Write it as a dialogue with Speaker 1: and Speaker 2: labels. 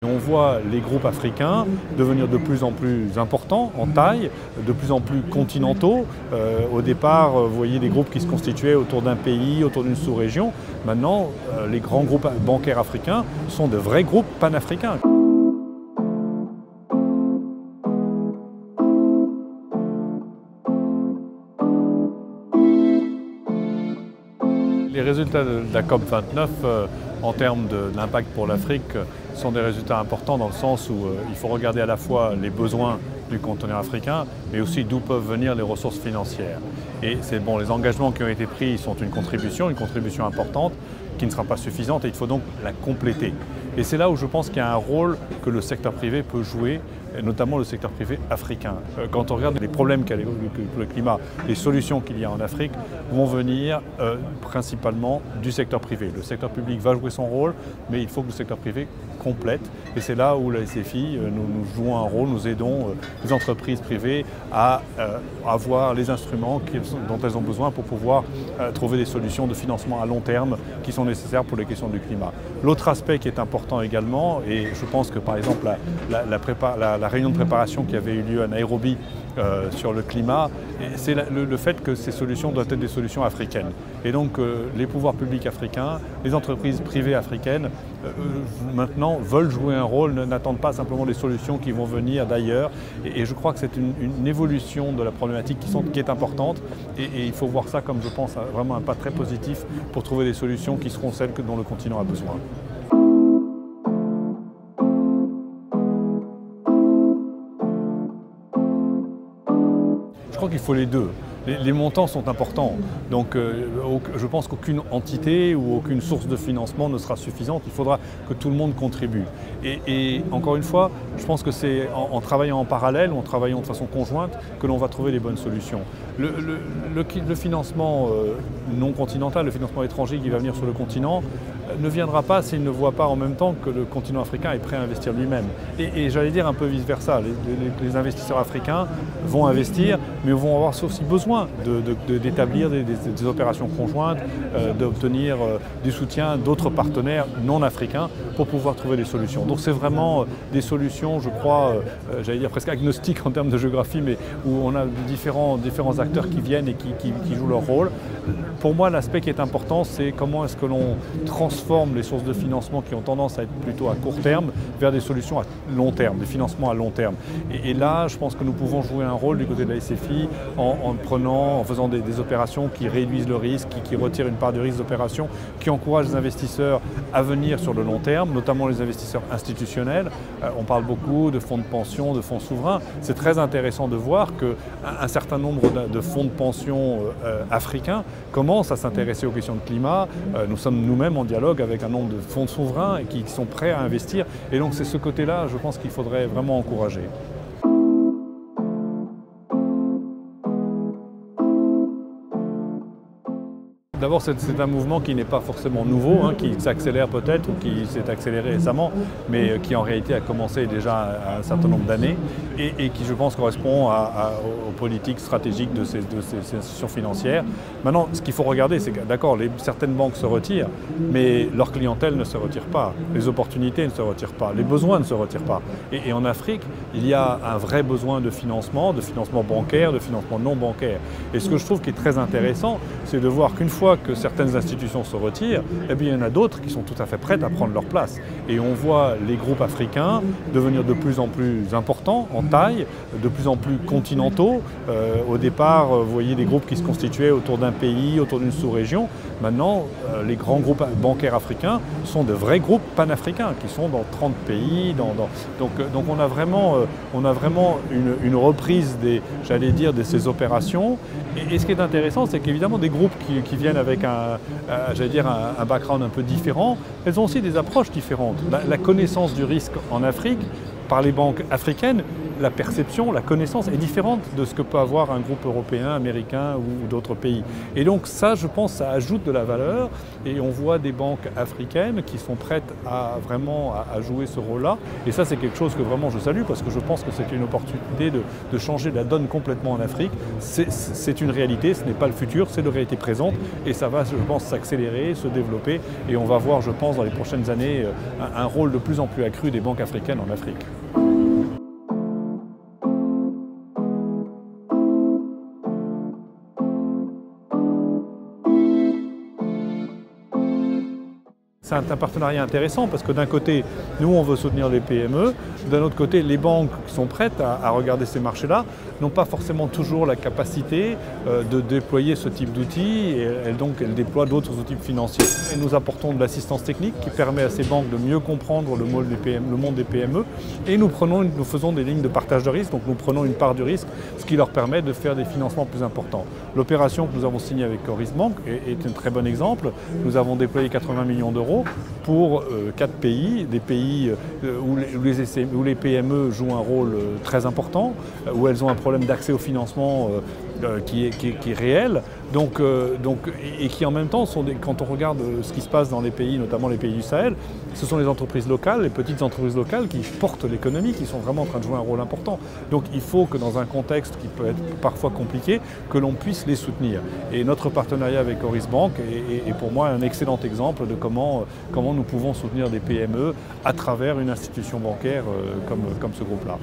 Speaker 1: On voit les groupes africains devenir de plus en plus importants en taille, de plus en plus continentaux. Au départ, vous voyez des groupes qui se constituaient autour d'un pays, autour d'une sous-région. Maintenant, les grands groupes bancaires africains sont de vrais groupes panafricains. Les résultats de la COP29 en termes d'impact pour l'Afrique sont des résultats importants dans le sens où il faut regarder à la fois les besoins du continent africain, mais aussi d'où peuvent venir les ressources financières. Et c'est bon, les engagements qui ont été pris sont une contribution importante, qui ne sera pas suffisante et il faut donc la compléter. Et c'est là où je pense qu'il y a un rôle que le secteur privé peut jouer, et notamment le secteur privé africain. Quand on regarde les problèmes qu'a le climat, les solutions qu'il y a en Afrique vont venir principalement du secteur privé. Le secteur public va jouer son rôle, mais il faut que le secteur privé complète. Et c'est là où la SFI, nous jouons un rôle, nous aidons les entreprises privées à avoir les instruments dont elles ont besoin pour pouvoir trouver des solutions de financement à long terme qui sont nécessaires pour les questions du climat. L'autre aspect qui est important également, et je pense que par exemple la réunion de préparation qui avait eu lieu à Nairobi sur le climat, c'est le fait que ces solutions doivent être des solutions africaines. Et donc les pouvoirs publics africains, les entreprises privées africaines, maintenant veulent jouer un rôle, n'attendent pas simplement des solutions qui vont venir d'ailleurs. Et je crois que c'est une évolution de la problématique qui est importante. Et il faut voir ça comme, je pense, vraiment un pas très positif pour trouver des solutions qui seront celles dont le continent a besoin. Je crois qu'il faut les deux. Les montants sont importants, donc je pense qu'aucune entité ou aucune source de financement ne sera suffisante, il faudra que tout le monde contribue. Et encore une fois, je pense que c'est en travaillant en parallèle, ou en travaillant de façon conjointe, que l'on va trouver les bonnes solutions. Le financement non continental, le financement étranger qui va venir sur le continent, ne viendra pas s'il ne voit pas en même temps que le continent africain est prêt à investir lui-même. Et j'allais dire un peu vice-versa, les investisseurs africains vont investir, mais vont avoir aussi besoin d'établir des opérations conjointes, d'obtenir du soutien d'autres partenaires non africains pour pouvoir trouver des solutions. Donc c'est vraiment des solutions, je crois, j'allais dire presque agnostiques en termes de géographie, mais où on a différents acteurs qui viennent et qui jouent leur rôle. Pour moi, l'aspect qui est important, c'est comment est-ce que l'on transforme les sources de financement qui ont tendance à être plutôt à court terme vers des solutions à long terme, des financements à long terme. Et là, je pense que nous pouvons jouer un rôle du côté de la SFI en faisant des opérations qui réduisent le risque, qui retirent une part du risque d'opération, qui encouragent les investisseurs à venir sur le long terme, notamment les investisseurs institutionnels. On parle beaucoup de fonds de pension, de fonds souverains. C'est très intéressant de voir qu'un certain nombre de fonds de pension africains commencent à s'intéresser aux questions de climat. Nous sommes nous-mêmes en dialogue avec un nombre de fonds souverains qui sont prêts à investir. Et donc c'est ce côté-là, je pense qu'il faudrait vraiment encourager. D'abord, c'est un mouvement qui n'est pas forcément nouveau, qui s'accélère peut-être ou qui s'est accéléré récemment, mais qui en réalité a commencé déjà à un certain nombre d'années et qui, je pense, correspond aux politiques stratégiques de ces institutions financières. Maintenant, ce qu'il faut regarder, c'est que, d'accord, certaines banques se retirent, mais leur clientèle ne se retire pas, les opportunités ne se retirent pas, les besoins ne se retirent pas. Et en Afrique, il y a un vrai besoin de financement bancaire, de financement non bancaire. Et ce que je trouve qui est très intéressant, c'est de voir qu'une fois que certaines institutions se retirent, eh bien, il y en a d'autres qui sont tout à fait prêtes à prendre leur place. Et on voit les groupes africains devenir de plus en plus importants en taille, de plus en plus continentaux. Au départ, vous voyez des groupes qui se constituaient autour d'un pays, autour d'une sous-région. Maintenant, les grands groupes bancaires africains sont de vrais groupes panafricains qui sont dans 30 pays. Donc on a vraiment une reprise de ces opérations. Et ce qui est intéressant, c'est qu'évidemment des groupes qui viennent avec un background un peu différent, elles ont aussi des approches différentes. La connaissance du risque en Afrique, par les banques africaines, la perception, la connaissance est différente de ce que peut avoir un groupe européen, américain ou d'autres pays. Et donc ça, je pense, ça ajoute de la valeur et on voit des banques africaines qui sont prêtes à vraiment à jouer ce rôle-là. Et ça, c'est quelque chose que vraiment je salue parce que je pense que c'est une opportunité de changer la donne complètement en Afrique. C'est une réalité, ce n'est pas le futur, c'est la réalité présente et ça va, je pense, s'accélérer, se développer et on va voir, je pense, dans les prochaines années, un rôle de plus en plus accru des banques africaines en Afrique. C'est un partenariat intéressant parce que d'un côté, nous, on veut soutenir les PME. D'un autre côté, les banques qui sont prêtes à regarder ces marchés-là n'ont pas forcément toujours la capacité de déployer ce type d'outils et donc elles déploient d'autres outils financiers. Et nous apportons de l'assistance technique qui permet à ces banques de mieux comprendre le monde des PME et nous faisons des lignes de partage de risque, donc nous prenons une part du risque, ce qui leur permet de faire des financements plus importants. L'opération que nous avons signée avec Coris Bank est un très bon exemple. Nous avons déployé 80 millions d'euros pour 4 pays, des pays où les PME jouent un rôle très important, où elles ont un problème d'accès au financement qui est réel, et qui en même temps, quand on regarde ce qui se passe dans les pays, notamment les pays du Sahel, ce sont les entreprises locales, les petites entreprises locales qui portent l'économie, qui sont vraiment en train de jouer un rôle important. Donc il faut que dans un contexte qui peut être parfois compliqué, que l'on puisse les soutenir. Et notre partenariat avec Coris Bank est pour moi un excellent exemple de comment nous pouvons soutenir des PME à travers une institution bancaire comme ce groupe-là.